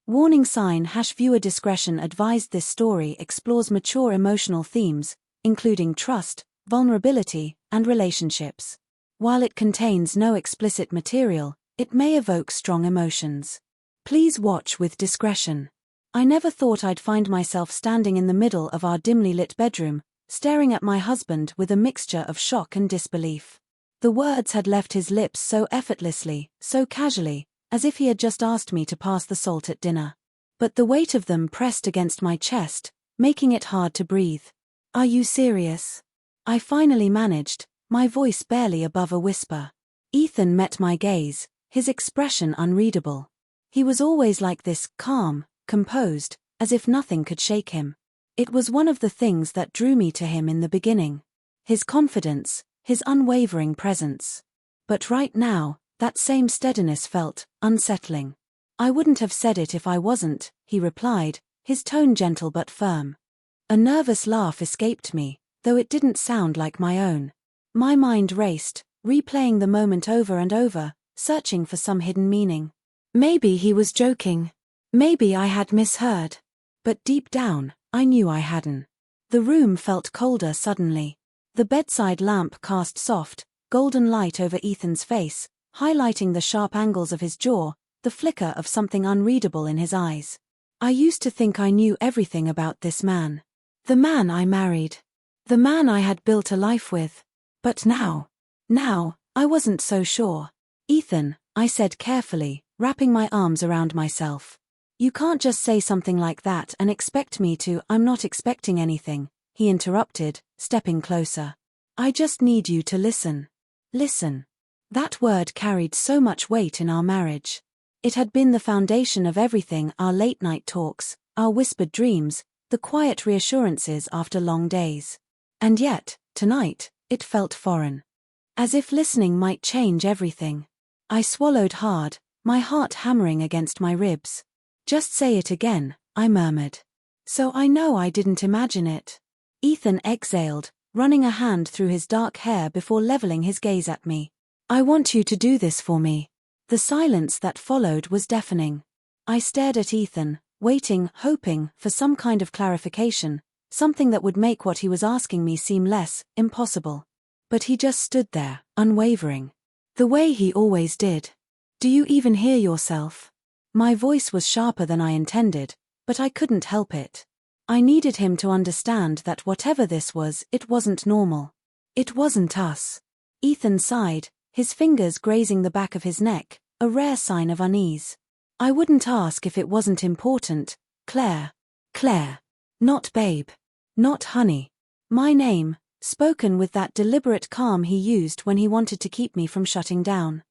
Warning sign # viewer discretion advised. This story explores mature emotional themes, including trust, vulnerability, and relationships. While it contains no explicit material, it may evoke strong emotions. Please watch with discretion. I never thought I'd find myself standing in the middle of our dimly lit bedroom, staring at my husband with a mixture of shock and disbelief. The words had left his lips so effortlessly, so casually, as if he had just asked me to pass the salt at dinner. But the weight of them pressed against my chest, making it hard to breathe. "Are you serious?" I finally managed, my voice barely above a whisper. Ethan met my gaze, his expression unreadable. He was always like this, calm, composed, as if nothing could shake him. It was one of the things that drew me to him in the beginning. His confidence, his unwavering presence. But right now, that same steadiness felt unsettling. "I wouldn't have said it if I wasn't," he replied, his tone gentle but firm. A nervous laugh escaped me, though it didn't sound like my own. My mind raced, replaying the moment over and over, searching for some hidden meaning. Maybe he was joking. Maybe I had misheard. But deep down, I knew I hadn't. The room felt colder suddenly. The bedside lamp cast soft, golden light over Ethan's face, highlighting the sharp angles of his jaw, the flicker of something unreadable in his eyes. I used to think I knew everything about this man. The man I married. The man I had built a life with. But now, I wasn't so sure. "Ethan," I said carefully, wrapping my arms around myself. "You can't just say something like that and expect me to." "I'm not expecting anything," he interrupted, stepping closer. "I just need you to listen." Listen. That word carried so much weight in our marriage. It had been the foundation of everything: our late-night talks, our whispered dreams, the quiet reassurances after long days. And yet, tonight, it felt foreign. As if listening might change everything. I swallowed hard, my heart hammering against my ribs. "Just say it again," I murmured. "So I know I didn't imagine it." Ethan exhaled, running a hand through his dark hair before leveling his gaze at me. "I want you to do this for me." The silence that followed was deafening. I stared at Ethan, waiting, hoping for some kind of clarification, something that would make what he was asking me seem less impossible. But he just stood there, unwavering. The way he always did. "Do you even hear yourself?" My voice was sharper than I intended, but I couldn't help it. I needed him to understand that whatever this was, it wasn't normal. It wasn't us. Ethan sighed, his fingers grazing the back of his neck, a rare sign of unease. "I wouldn't ask if it wasn't important, Claire. Claire. Not babe. Not honey. My name, spoken with that deliberate calm he used when he wanted to keep me from shutting down.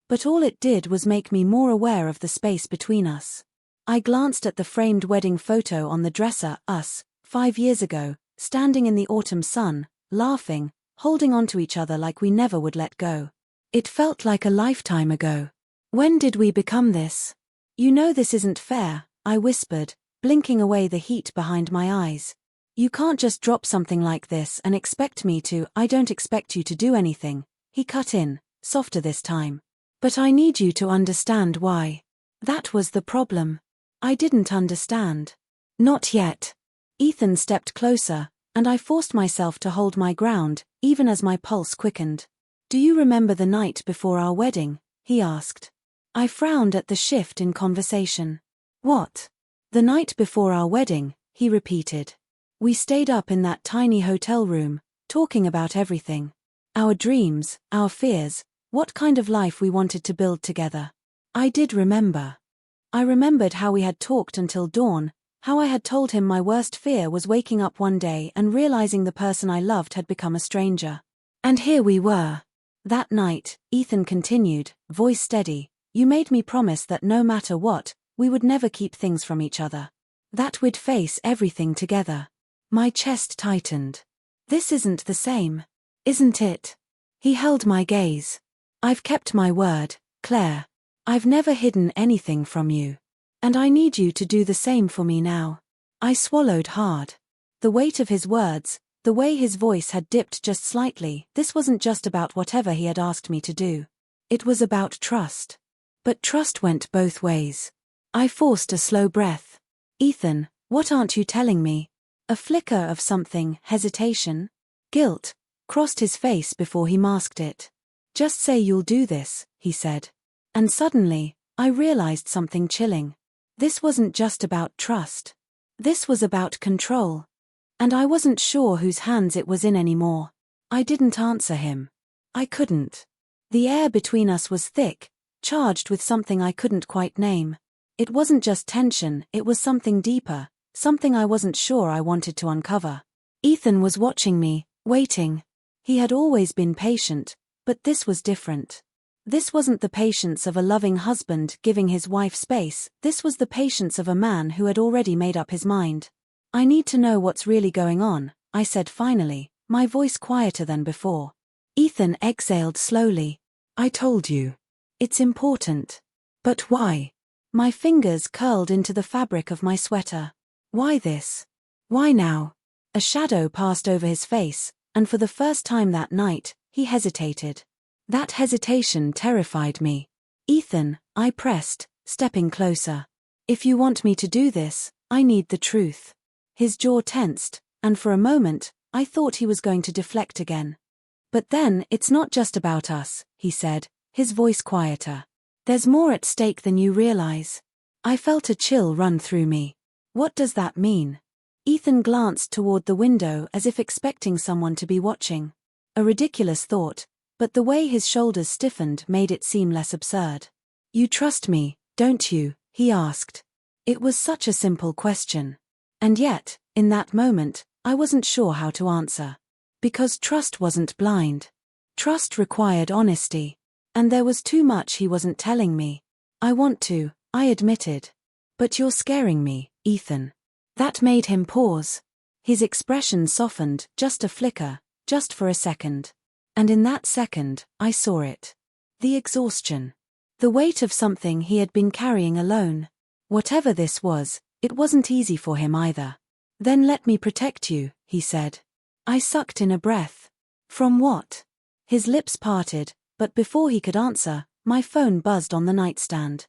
But all it did was make me more aware of the space between us. I glanced at the framed wedding photo on the dresser, us, 5 years ago, standing in the autumn sun, laughing, holding on to each other like we never would let go. It felt like a lifetime ago. "When did we become this?" "You know this isn't fair," I whispered, blinking away the heat behind my eyes. "You can't just drop something like this and expect me to." "I don't expect you to do anything," he cut in, softer this time. "But I need you to understand why." That was the problem. I didn't understand. "Not yet." Ethan stepped closer, and I forced myself to hold my ground, even as my pulse quickened. "Do you remember the night before our wedding?" he asked. I frowned at the shift in conversation. "What?" "The night before our wedding," he repeated. "We stayed up in that tiny hotel room, talking about everything. Our dreams, our fears, what kind of life we wanted to build together." I did remember. I remembered how we had talked until dawn, how I had told him my worst fear was waking up one day and realizing the person I loved had become a stranger. And here we were. "That night," Ethan continued, voice steady, "you made me promise that no matter what, we would never keep things from each other. That we'd face everything together." My chest tightened. "This isn't the same. Isn't it?" He held my gaze. "I've kept my word, Claire. I've never hidden anything from you. And I need you to do the same for me now." I swallowed hard. The weight of his words, the way his voice had dipped just slightly, this wasn't just about whatever he had asked me to do. It was about trust. But trust went both ways. I forced a slow breath. Ethan, what aren't you telling me? A flicker of something, hesitation, guilt, crossed his face before he masked it. Just say you'll do this, he said. And suddenly, I realized something chilling. This wasn't just about trust. This was about control. And I wasn't sure whose hands it was in anymore. I didn't answer him. I couldn't. The air between us was thick, charged with something I couldn't quite name. It wasn't just tension, it was something deeper, something I wasn't sure I wanted to uncover. Ethan was watching me, waiting. He had always been patient, but this was different. This wasn't the patience of a loving husband giving his wife space, this was the patience of a man who had already made up his mind. I need to know what's really going on, I said finally, my voice quieter than before. Ethan exhaled slowly. I told you. It's important. But why? My fingers curled into the fabric of my sweater. Why this? Why now? A shadow passed over his face, and for the first time that night, he hesitated. That hesitation terrified me. Ethan, I pressed, stepping closer. If you want me to do this, I need the truth. His jaw tensed, and for a moment, I thought he was going to deflect again. But then, it's not just about us, he said, his voice quieter. There's more at stake than you realize. I felt a chill run through me. What does that mean? Ethan glanced toward the window as if expecting someone to be watching. A ridiculous thought, but the way his shoulders stiffened made it seem less absurd. You trust me, don't you? He asked. It was such a simple question. And yet, in that moment, I wasn't sure how to answer. Because trust wasn't blind. Trust required honesty. And there was too much he wasn't telling me. I want to, I admitted. But you're scaring me, Ethan. That made him pause. His expression softened, just a flicker, just for a second. And in that second, I saw it. The exhaustion. The weight of something he had been carrying alone. Whatever this was, it wasn't easy for him either. Then let me protect you, he said. I sucked in a breath. From what? His lips parted, but before he could answer, my phone buzzed on the nightstand.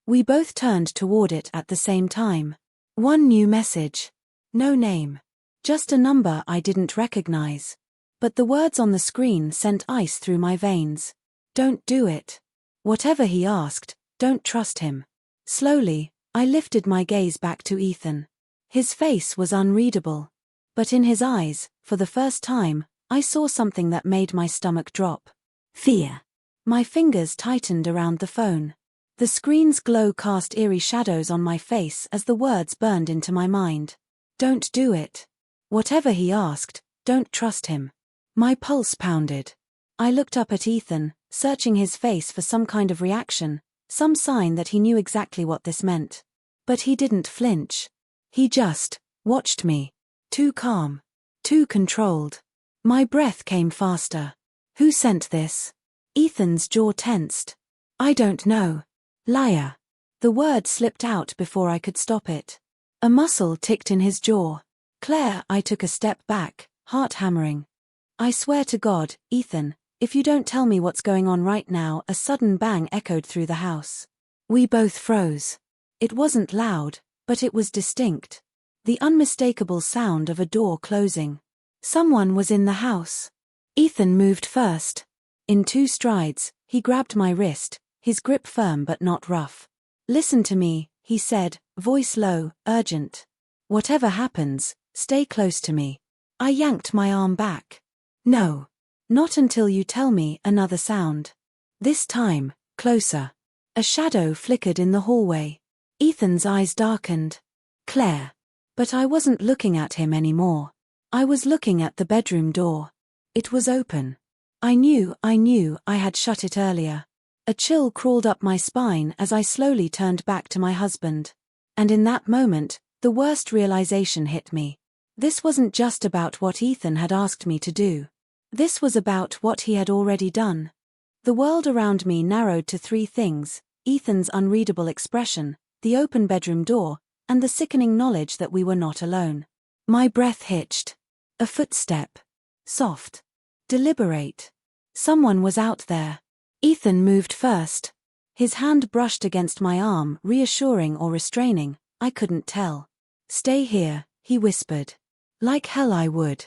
We both turned toward it at the same time. One new message. No name. Just a number I didn't recognize. But the words on the screen sent ice through my veins. Don't do it. Whatever he asked, don't trust him. Slowly, I lifted my gaze back to Ethan. His face was unreadable. But in his eyes, for the first time, I saw something that made my stomach drop. Fear. My fingers tightened around the phone. The screen's glow cast eerie shadows on my face as the words burned into my mind. Don't do it. Whatever he asked, don't trust him. My pulse pounded. I looked up at Ethan, searching his face for some kind of reaction, some sign that he knew exactly what this meant. But he didn't flinch. He just watched me. Too calm. Too controlled. My breath came faster. Who sent this? Ethan's jaw tensed. I don't know. Liar. The word slipped out before I could stop it. A muscle ticked in his jaw. Claire, I took a step back, heart hammering. I swear to God, Ethan, if you don't tell me what's going on right now. A sudden bang echoed through the house. We both froze. It wasn't loud, but it was distinct. The unmistakable sound of a door closing. Someone was in the house. Ethan moved first. In 2 strides, he grabbed my wrist, his grip firm but not rough. Listen to me, he said, voice low, urgent. Whatever happens, stay close to me. I yanked my arm back. No. Not until you tell me. Another sound. This time, closer. A shadow flickered in the hallway. Ethan's eyes darkened. Claire. But I wasn't looking at him anymore. I was looking at the bedroom door. It was open. I knew I had shut it earlier. A chill crawled up my spine as I slowly turned back to my husband. And in that moment, the worst realization hit me. This wasn't just about what Ethan had asked me to do. This was about what he had already done. The world around me narrowed to 3 things: Ethan's unreadable expression, the open bedroom door, and the sickening knowledge that we were not alone. My breath hitched. A footstep. Soft. Deliberate. Someone was out there. Ethan moved first. His hand brushed against my arm, reassuring or restraining, I couldn't tell. "Stay here," he whispered. "Like hell I would."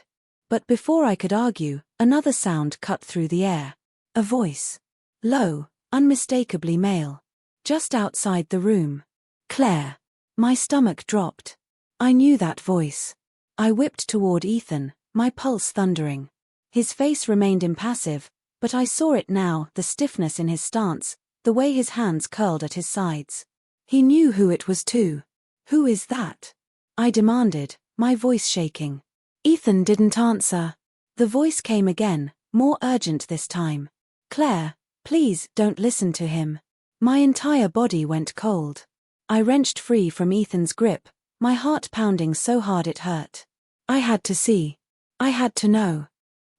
But before I could argue, another sound cut through the air. A voice. Low, unmistakably male. Just outside the room. "Claire." My stomach dropped. I knew that voice. I whipped toward Ethan, my pulse thundering. His face remained impassive, but I saw it now, the stiffness in his stance, the way his hands curled at his sides. He knew who it was too. "Who is that?" I demanded, my voice shaking. Ethan didn't answer. The voice came again, more urgent this time. "Claire, please don't listen to him." My entire body went cold. I wrenched free from Ethan's grip, my heart pounding so hard it hurt. I had to see. I had to know.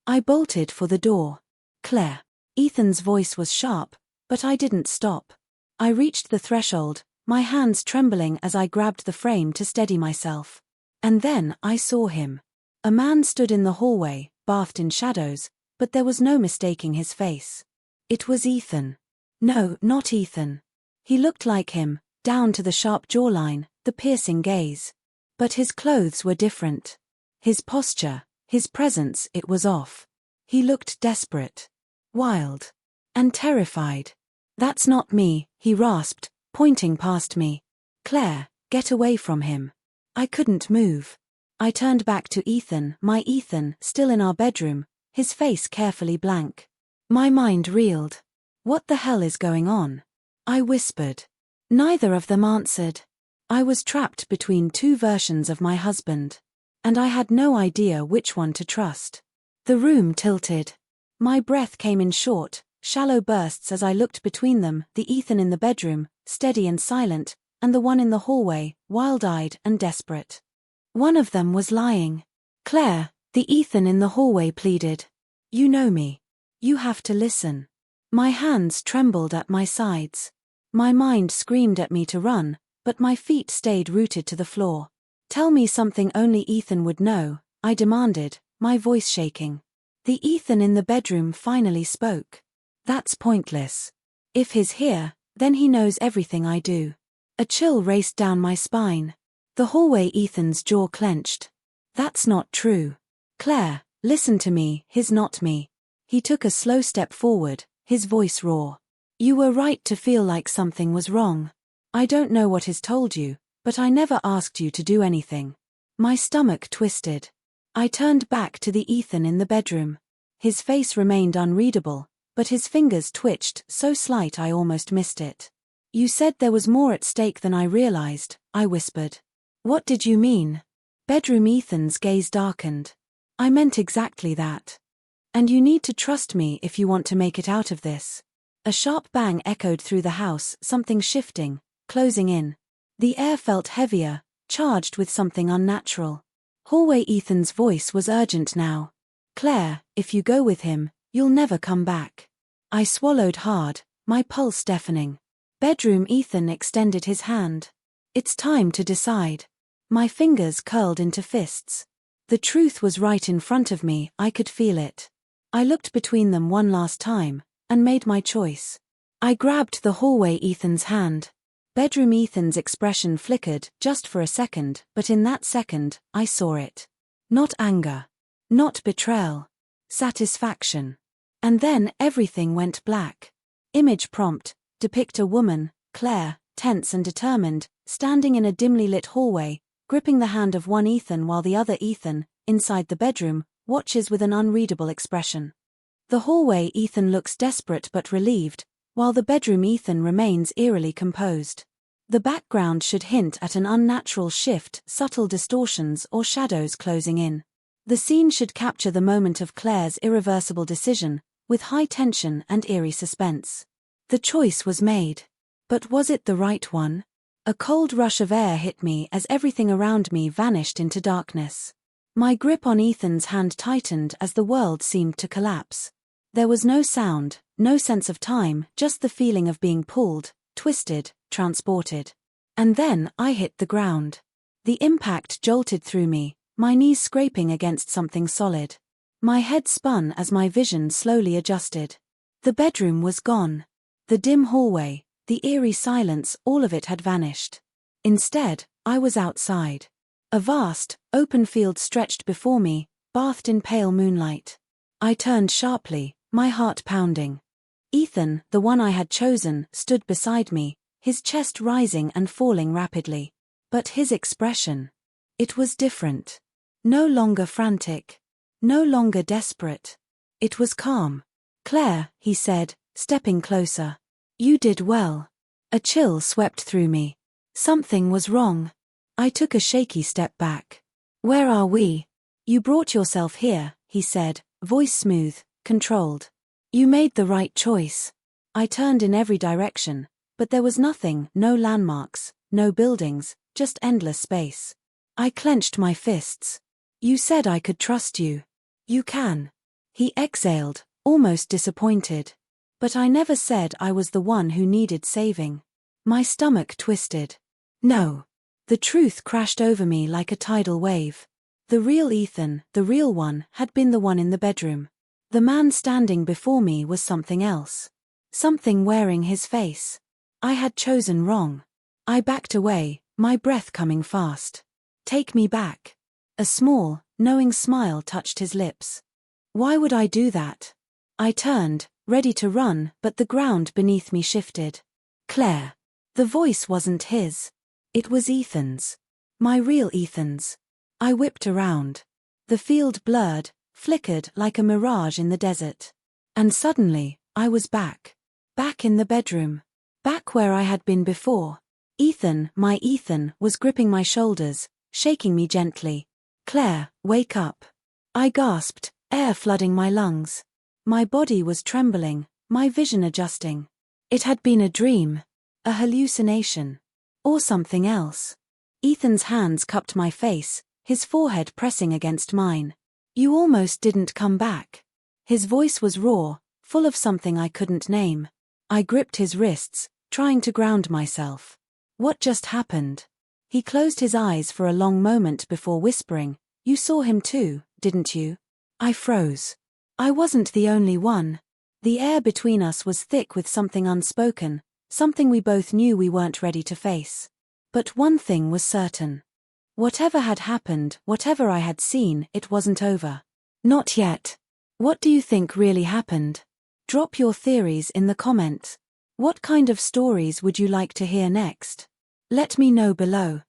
I bolted for the door. "Claire." Ethan's voice was sharp, but I didn't stop. I reached the threshold, my hands trembling as I grabbed the frame to steady myself. And then I saw him. A man stood in the hallway, bathed in shadows, but there was no mistaking his face. It was Ethan. No, not Ethan. He looked like him, down to the sharp jawline, the piercing gaze. But his clothes were different. His posture, his presence, it was off. He looked desperate. Wild. And terrified. "That's not me," he rasped, pointing past me. "Claire, get away from him." I couldn't move. I turned back to Ethan, my Ethan, still in our bedroom, his face carefully blank. My mind reeled. "What the hell is going on?" I whispered. Neither of them answered. I was trapped between two versions of my husband. And I had no idea which one to trust. The room tilted. My breath came in short, shallow bursts as I looked between them, the Ethan in the bedroom, steady and silent, and the one in the hallway, wild-eyed and desperate. One of them was lying. "Claire," the Ethan in the hallway pleaded. "You know me. You have to listen." My hands trembled at my sides. My mind screamed at me to run, but my feet stayed rooted to the floor. "Tell me something only Ethan would know," I demanded, my voice shaking. The Ethan in the bedroom finally spoke. "That's pointless. If he's here, then he knows everything I do." A chill raced down my spine. The hallway Ethan's jaw clenched. "That's not true. Claire, listen to me, he's not me." He took a slow step forward, his voice raw. "You were right to feel like something was wrong. I don't know what he's told you, but I never asked you to do anything." My stomach twisted. I turned back to the Ethan in the bedroom. His face remained unreadable, but his fingers twitched, so slight I almost missed it. "You said there was more at stake than I realized," I whispered. "What did you mean?" Bedroom Ethan's gaze darkened. "I meant exactly that. And you need to trust me if you want to make it out of this." A sharp bang echoed through the house, something shifting, closing in. The air felt heavier, charged with something unnatural. Hallway Ethan's voice was urgent now. "Claire, if you go with him, you'll never come back." I swallowed hard, my pulse deafening. Bedroom Ethan extended his hand. "It's time to decide." My fingers curled into fists. The truth was right in front of me, I could feel it. I looked between them one last time, and made my choice. I grabbed the hallway Ethan's hand. Bedroom Ethan's expression flickered, just for a second, but in that second, I saw it. Not anger. Not betrayal. Satisfaction. And then everything went black. Image prompt, depict a woman, Claire, tense and determined, standing in a dimly lit hallway, gripping the hand of one Ethan while the other Ethan, inside the bedroom, watches with an unreadable expression. The hallway Ethan looks desperate but relieved, while the bedroom Ethan remains eerily composed. The background should hint at an unnatural shift, subtle distortions or shadows closing in. The scene should capture the moment of Claire's irreversible decision, with high tension and eerie suspense. The choice was made. But was it the right one? A cold rush of air hit me as everything around me vanished into darkness. My grip on Ethan's hand tightened as the world seemed to collapse. There was no sound, no sense of time, just the feeling of being pulled, twisted, transported. And then I hit the ground. The impact jolted through me, my knees scraping against something solid. My head spun as my vision slowly adjusted. The bedroom was gone. The dim hallway, The eerie silence, all of it had vanished. Instead, I was outside. A vast, open field stretched before me, bathed in pale moonlight. I turned sharply, my heart pounding. Ethan, the one I had chosen, stood beside me, his chest rising and falling rapidly. But his expression. It was different. No longer frantic. No longer desperate. It was calm. "Claire," he said, stepping closer. "You did well." A chill swept through me. Something was wrong. I took a shaky step back. "Where are we?" "You brought yourself here," he said, voice smooth, controlled. "You made the right choice." I turned in every direction, but there was nothing, no landmarks, no buildings, just endless space. I clenched my fists. "You said I could trust you." "You can." He exhaled, almost disappointed. "But I never said I was the one who needed saving." My stomach twisted. No. The truth crashed over me like a tidal wave. The real Ethan, the real one, had been the one in the bedroom. The man standing before me was something else. Something wearing his face. I had chosen wrong. I backed away, my breath coming fast. "Take me back." A small, knowing smile touched his lips. Why would I do that? I turned, ready to run, but the ground beneath me shifted. "Claire." The voice wasn't his. It was Ethan's. My real Ethan's. I whipped around. The field blurred, flickered like a mirage in the desert. And suddenly, I was back. Back in the bedroom. Back where I had been before. Ethan, my Ethan, was gripping my shoulders, shaking me gently. "Claire, wake up." I gasped, air flooding my lungs. My body was trembling, my vision adjusting. It had been a dream. A hallucination. Or something else. Ethan's hands cupped my face, his forehead pressing against mine. "You almost didn't come back." His voice was raw, full of something I couldn't name. I gripped his wrists, trying to ground myself. "What just happened?" He closed his eyes for a long moment before whispering, "You saw him too, didn't you?" I froze. I wasn't the only one. The air between us was thick with something unspoken, something we both knew we weren't ready to face. But one thing was certain. Whatever had happened, whatever I had seen, it wasn't over. Not yet. What do you think really happened? Drop your theories in the comments. What kind of stories would you like to hear next? Let me know below.